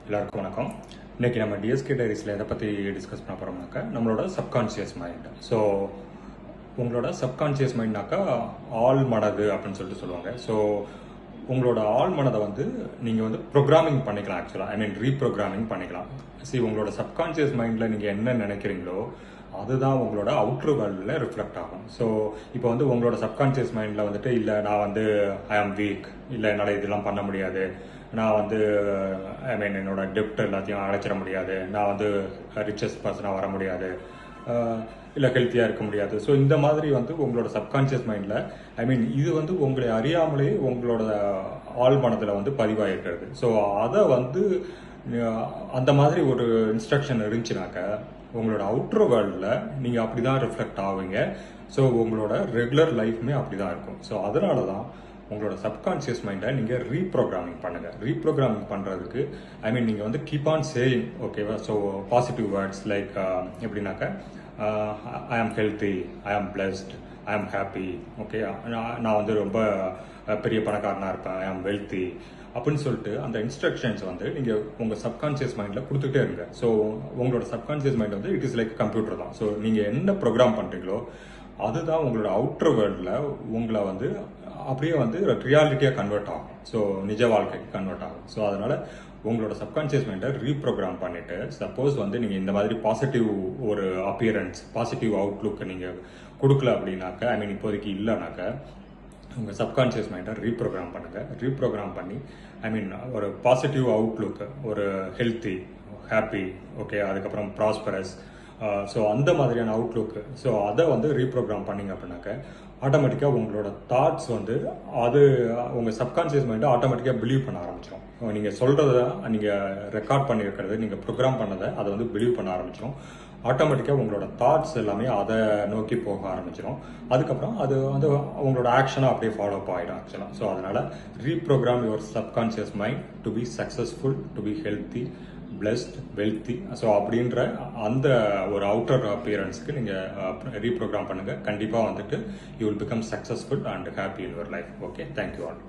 எல்லாருக்கும் வணக்கம். இன்னைக்கு நம்ம டிஎஸ்கே டைரிஸில் எதை பற்றி டிஸ்கஸ் பண்ண போகிறோம்னாக்கா நம்மளோட சப்கான்ஷியஸ் மைண்ட். ஸோ உங்களோட சப்கான்ஷியஸ் மைண்ட்னாக்கா ஆள் மனது அப்படின்னு சொல்லிட்டு சொல்லுவாங்க. ஸோ உங்களோட ஆள் மனதை நீங்கள் ப்ரோக்ராமிங் பண்ணிக்கலாம். ஆக்சுவலாக ரீப்ரோக்ராமிங் பண்ணிக்கலாம். உங்களோட சப்கான்ஷியஸ் மைண்டில் நீங்கள் என்ன நினைக்கிறீங்களோ அதுதான் உங்களோட அவுட்ரு வேர்ல்டில் ரிஃப்ளெக்ட் ஆகும். ஸோ இப்போ உங்களோட சப்கான்ஷியஸ் மைண்டில் இல்லை நான் ஐ ஆம் வீக், இல்லை என்னால் இதெல்லாம் பண்ண முடியாது, நான் என்னோட டெப்ட் எல்லாத்தையும் அடைச்சிட முடியாது, நான் ரிச்சஸ்ட் பர்சனாக வர முடியாது, இல்லை ஹெல்த்தியாக இருக்க முடியாது. ஸோ இந்த மாதிரி உங்களோட சப்கான்ஷியஸ் மைண்டில் இது உங்களை அறியாமலே உங்களோட ஆழ் மனதில் பதிவாயிருக்கிறது. ஸோ அதை அந்த மாதிரி ஒரு இன்ஸ்ட்ரக்ஷன் இருந்துச்சுனாக்க உங்களோட அவுட்ரு வேர்ல்டில் நீங்கள் அப்படி தான் ரிஃப்ளெக்ட் ஆவீங்க. ஸோ உங்களோட ரெகுலர் லைஃப்மே அப்படி தான் இருக்கும். ஸோ அதனால தான் உங்களோட சப்கான்ஷியஸ் மைண்டை நீங்கள் ரீப்ரோக்ராமிங் பண்ணுங்கள். ரீப்ரோக்ராமிங் பண்ணுறதுக்கு நீங்கள் கீப் ஆன் சேயிங், ஓகேவா? ஸோ பாசிட்டிவ் வேர்ட்ஸ் லைக் எப்படின்னாக்கா ஐ ஆம் ஹெல்த்தி, ஐ ஆம் blessed, I am happy, okay, நான் ரொம்ப பெரிய பணக்காரனாக இருப்பேன், ஐ ஆம் வெல்த்தி அப்படின்னு சொல்லிட்டு அந்த இன்ஸ்ட்ரக்ஷன்ஸ் நீங்கள் உங்கள் சப்கான்ஷியஸ் மைண்டில் கொடுத்துட்டே இருங்க. ஸோ உங்களோட subconscious mind it is like computer தான். ஸோ நீங்கள் என்ன ப்ரோக்ராம் பண்ணுறீங்களோ அதுதான் உங்களோட அவுட்ரு வேர்ல்டில் உங்களை அப்படியே ரியாலிட்டியாக கன்வெர்ட் ஆகும். ஸோ நிஜ வாழ்க்கைக்கு கன்வெர்ட் ஆகும். ஸோ அதனால் உங்களோட சப்கான்ஷியஸ் மைண்டை ரீப்ரோக்ராம் பண்ணிவிட்டு சப்போஸ் நீங்கள் இந்த மாதிரி பாசிட்டிவ் ஒரு அப்பியரன்ஸ், பாசிட்டிவ் அவுட்லுக் நீங்கள் கொடுக்கல அப்படின்னாக்க இப்போதைக்கு இல்லைனாக்க உங்கள் சப்கான்ஷியஸ் மைண்டை ரீப்ரோக்ராம் பண்ணுங்கள். ரீப்ரோக்ராம் பண்ணி ஒரு பாசிட்டிவ் அவுட்லுக், ஒரு ஹெல்த்தி, ஹாப்பி, ஓகே, அதுக்கப்புறம் ப்ராஸ்பரஸ், ஸோ அந்த மாதிரியான அவுட்லுக்கு, ஸோ அதை ரீப்ரோக்ராம் பண்ணிங்க அப்படின்னாக்க ஆட்டோமேட்டிக்காக உங்களோட தாட்ஸ் அது உங்கள் சப்கான்ஷியஸ் மைண்டை ஆட்டோமேட்டிக்காக பிலீவ் பண்ண ஆரம்பிச்சிடும். நீங்கள் சொல்கிறத, நீங்கள் ரெக்கார்ட் பண்ணியிருக்கிறது, நீங்கள் ப்ரோக்ராம் பண்ணதை அதை பிலீவ் பண்ண ஆரம்பிச்சிடும். ஆட்டோமேட்டிக்காக உங்களோட தாட்ஸ் எல்லாமே அதை நோக்கி போக ஆரம்பிச்சிடும். அதுக்கப்புறம் அது உங்களோட ஆக்ஷனாக அப்படியே ஃபாலோ அப் ஆகிடும் ஆக்சுவலாக. ஸோ அதனால் reprogramme your subconscious mind to be successful, to be healthy, blessed, wealthy. So அப்படின்ற அந்த ஒரு அவுட்டர் அப்பியரன்ஸ்க்கு நீங்கள் ரீப்ரோக்ராம் பண்ணுங்கள். கண்டிப்பாக you will become successful and happy in your life. Okay, thank you all.